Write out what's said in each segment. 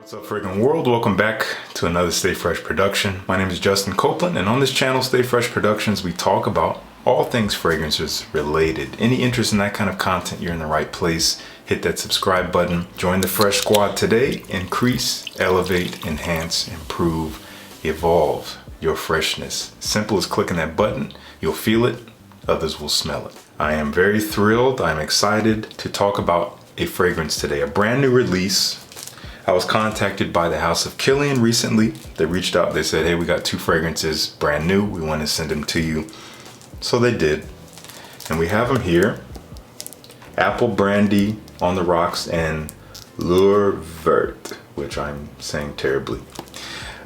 What's up, friggin' world? Welcome back to another Stay Fresh production. My name is Justin Copeland, and on this channel, Stay Fresh Productions, we talk about all things fragrances related. Any interest in that kind of content, you're in the right place. Hit that subscribe button. Join the Fresh Squad today. Increase, elevate, enhance, improve, evolve your freshness. Simple as clicking that button. You'll feel it. Others will smell it. I am very thrilled. I'm excited to talk about a fragrance today, a brand new release. I was contacted by the house of Kilian recently. They reached out, they said, hey, we got 2 fragrances, brand new. We want to send them to you. So they did. And we have them here. Apple Brandy on the rocks and Lure Vert, which I'm saying terribly.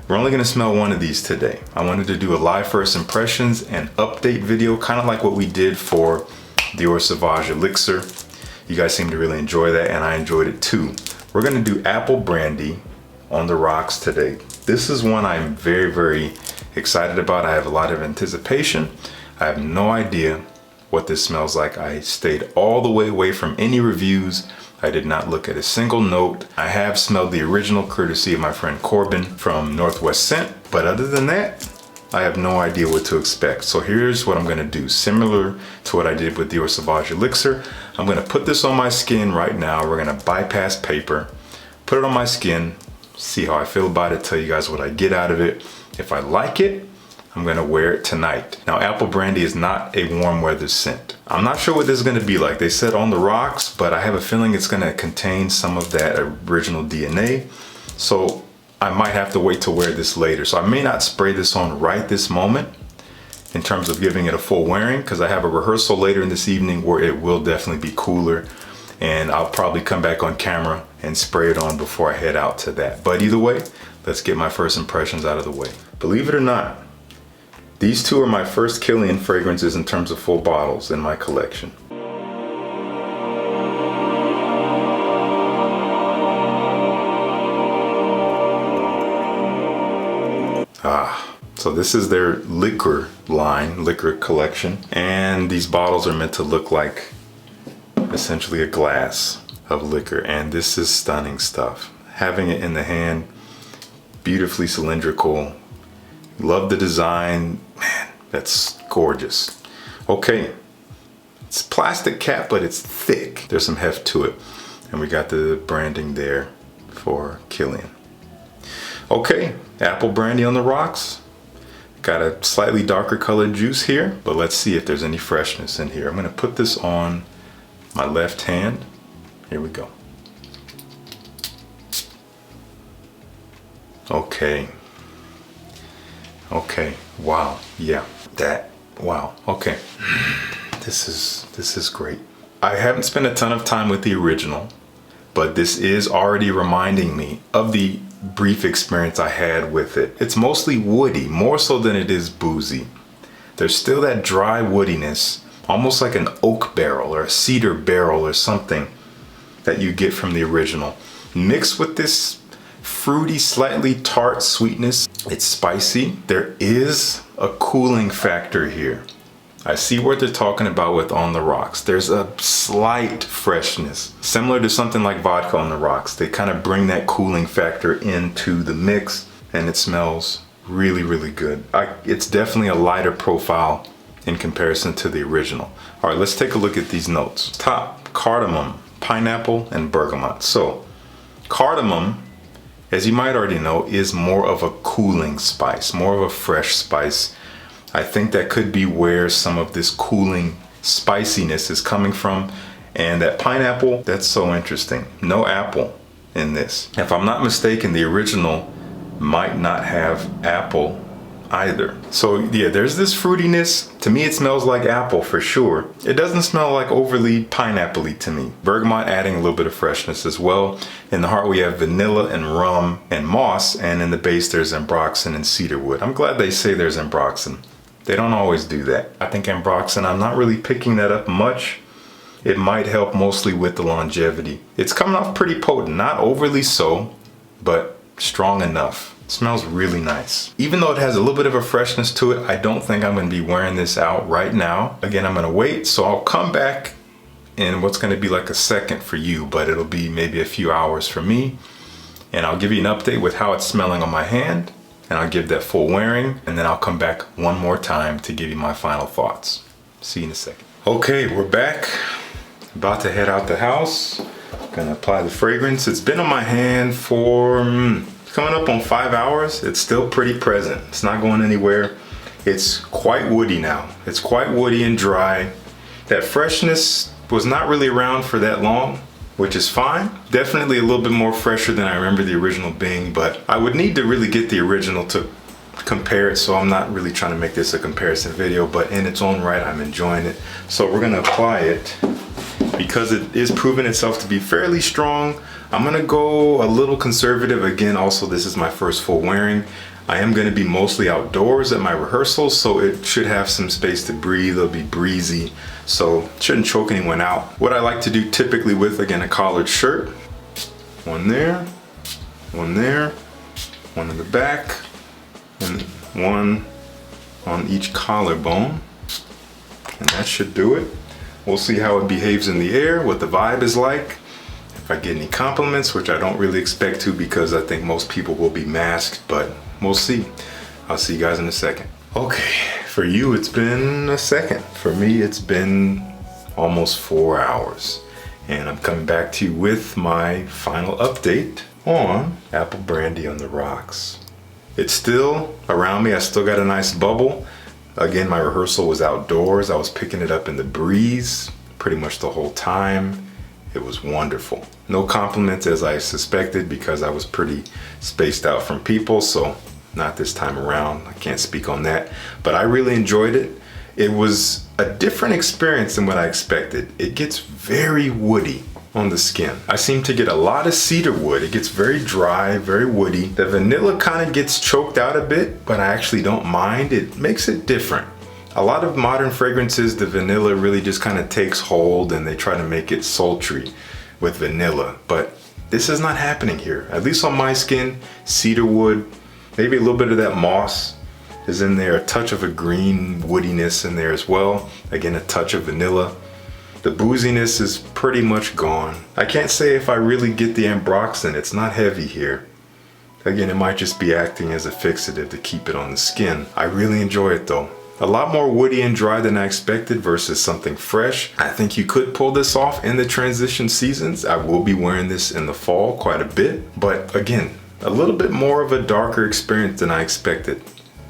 We're only gonna smell one of these today. I wanted to do a live first impressions and update video, kind of like what we did for Dior Sauvage Elixir. You guys seem to really enjoy that, and I enjoyed it too. We're gonna do Apple Brandy on the rocks today. This is one I'm very, very excited about. I have a lot of anticipation. I have no idea what this smells like. I stayed all the way away from any reviews. I did not look at a single note. I have smelled the original courtesy of my friend Corbin from Northwest Scent, but other than that, I have no idea what to expect. So here's what I'm gonna do. Similar to what I did with Dior Sauvage Elixir, I'm gonna put this on my skin right now. We're gonna bypass paper, put it on my skin, see how I feel about it, tell you guys what I get out of it. If I like it, I'm gonna wear it tonight. Now, Apple Brandy is not a warm weather scent. I'm not sure what this is gonna be like. They said on the rocks, but I have a feeling it's gonna contain some of that original DNA. So I might have to wait to wear this later. So I may not spray this on right this moment in terms of giving it a full wearing, because I have a rehearsal later in this evening where it will definitely be cooler, and I'll probably come back on camera and spray it on before I head out to that. But either way, let's get my first impressions out of the way. Believe it or not, these 2 are my first Kilian fragrances in terms of full bottles in my collection. So this is their liquor line, liquor collection. And these bottles are meant to look like essentially a glass of liquor. And this is stunning stuff. Having it in the hand, beautifully cylindrical. Love the design. Man, that's gorgeous. Okay, it's plastic cap, but it's thick. There's some heft to it. And we got the branding there for Kilian. Okay, Apple Brandy on the rocks. Got a slightly darker colored juice here, but let's see if there's any freshness in here. I'm gonna put this on my left hand. Here we go. Okay. Okay, wow, yeah, wow, okay. This is great. I haven't spent a ton of time with the original, but this is already reminding me of the brief experience I had with it. It's mostly woody, more so than it is boozy. There's still that dry woodiness, almost like an oak barrel or a cedar barrel or something that you get from the original. Mixed with this fruity, slightly tart sweetness. It's spicy. There is a cooling factor here. I see what they're talking about with On the Rocks. There's a slight freshness, similar to something like vodka on the rocks. They kind of bring that cooling factor into the mix, and it smells really, really good. It's definitely a lighter profile in comparison to the original. All right, let's take a look at these notes. Top, cardamom, pineapple, and bergamot. So, cardamom, as you might already know, is more of a cooling spice, more of a fresh spice. I think that could be where some of this cooling spiciness is coming from. And that pineapple, that's so interesting. No apple in this. If I'm not mistaken, the original might not have apple either. So yeah, there's this fruitiness. To me, it smells like apple for sure. It doesn't smell like overly pineapple-y to me. Bergamot adding a little bit of freshness as well. In the heart, we have vanilla and rum and moss. And in the base, there's ambroxan and cedarwood. I'm glad they say there's ambroxan. They don't always do that. I think ambroxan, I'm not really picking that up much. It might help mostly with the longevity. It's coming off pretty potent, not overly so, but strong enough. It smells really nice. Even though it has a little bit of a freshness to it, I don't think I'm gonna be wearing this out right now. Again, I'm gonna wait, so I'll come back in what's gonna be like a second for you, but it'll be maybe a few hours for me. and I'll give you an update with how it's smelling on my hand, and I'll give that full wearing, and then I'll come back one more time to give you my final thoughts. See you in a second. Okay, we're back. About to head out the house. Gonna apply the fragrance. It's been on my hand for coming up on 5 hours. It's still pretty present. It's not going anywhere. It's quite woody now. It's quite woody and dry. That freshness was not really around for that long, which is fine. Definitely a little bit more fresher than I remember the original being, but I would need to really get the original to compare it, so I'm not really trying to make this a comparison video, but in its own right, I'm enjoying it. So we're gonna apply it. Because it is proving itself to be fairly strong, I'm gonna go a little conservative. Again, also this is my first full wearing. I am gonna be mostly outdoors at my rehearsals, so it should have some space to breathe. It'll be breezy, so it shouldn't choke anyone out. What I like to do typically with, again, a collared shirt, one there, one in the back, and one on each collarbone, and that should do it. We'll see how it behaves in the air, what the vibe is like. If I get any compliments, which I don't really expect to because I think most people will be masked, but we'll see. I'll see you guys in a second. Okay, for you it's been a second. For me it's been almost 4 hours. And I'm coming back to you with my final update on Apple Brandy on the rocks. It's still around me, I still got a nice bubble. Again, my rehearsal was outdoors. I was picking it up in the breeze pretty much the whole time. It was wonderful. No compliments as I suspected because I was pretty spaced out from people, so not this time around. I can't speak on that, but I really enjoyed it. It was a different experience than what I expected. It gets very woody on the skin. I seem to get a lot of cedar wood. It gets very dry, very woody. The vanilla kind of gets choked out a bit, but I actually don't mind. It makes it different. A lot of modern fragrances, the vanilla really just kind of takes hold and they try to make it sultry with vanilla, but this is not happening here. At least on my skin, cedar wood, maybe a little bit of that moss is in there, a touch of a green woodiness in there as well. Again, a touch of vanilla. The booziness is pretty much gone. I can't say if I really get the ambroxan. It's not heavy here. Again, it might just be acting as a fixative to keep it on the skin. I really enjoy it though. A lot more woody and dry than I expected versus something fresh. I think you could pull this off in the transition seasons. I will be wearing this in the fall quite a bit, but again, a little bit more of a darker experience than I expected.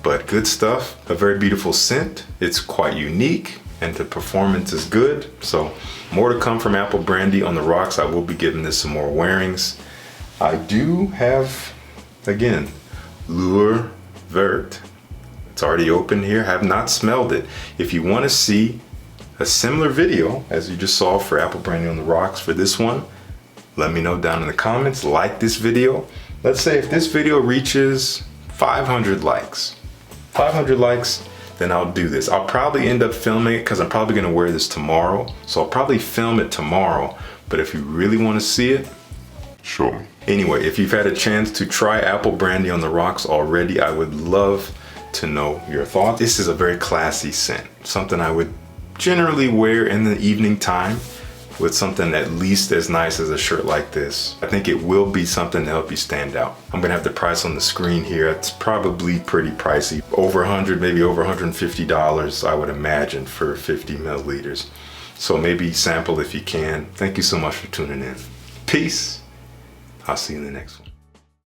But good stuff, a very beautiful scent. It's quite unique. And the performance is good. So more to come from Apple Brandy on the rocks. I will be giving this some more wearings. I do have, again, Lure Vert. It's already open here. Have not smelled it. If you want to see a similar video as you just saw for Apple Brandy on the rocks for this one, let me know down in the comments. Like this video. Let's say if this video reaches 500 likes, then I'll do this. I'll probably end up filming it because I'm probably gonna wear this tomorrow. So I'll probably film it tomorrow. But if you really wanna see it, show me. Anyway, if you've had a chance to try Apple Brandy on the rocks already, I would love to know your thoughts. This is a very classy scent. Something I would generally wear in the evening time with something at least as nice as a shirt like this. I think it will be something to help you stand out. I'm gonna have the price on the screen here. It's probably pretty pricey. Over 100, maybe over $150, I would imagine, for 50 milliliters. So maybe sample if you can. Thank you so much for tuning in. Peace. I'll see you in the next one.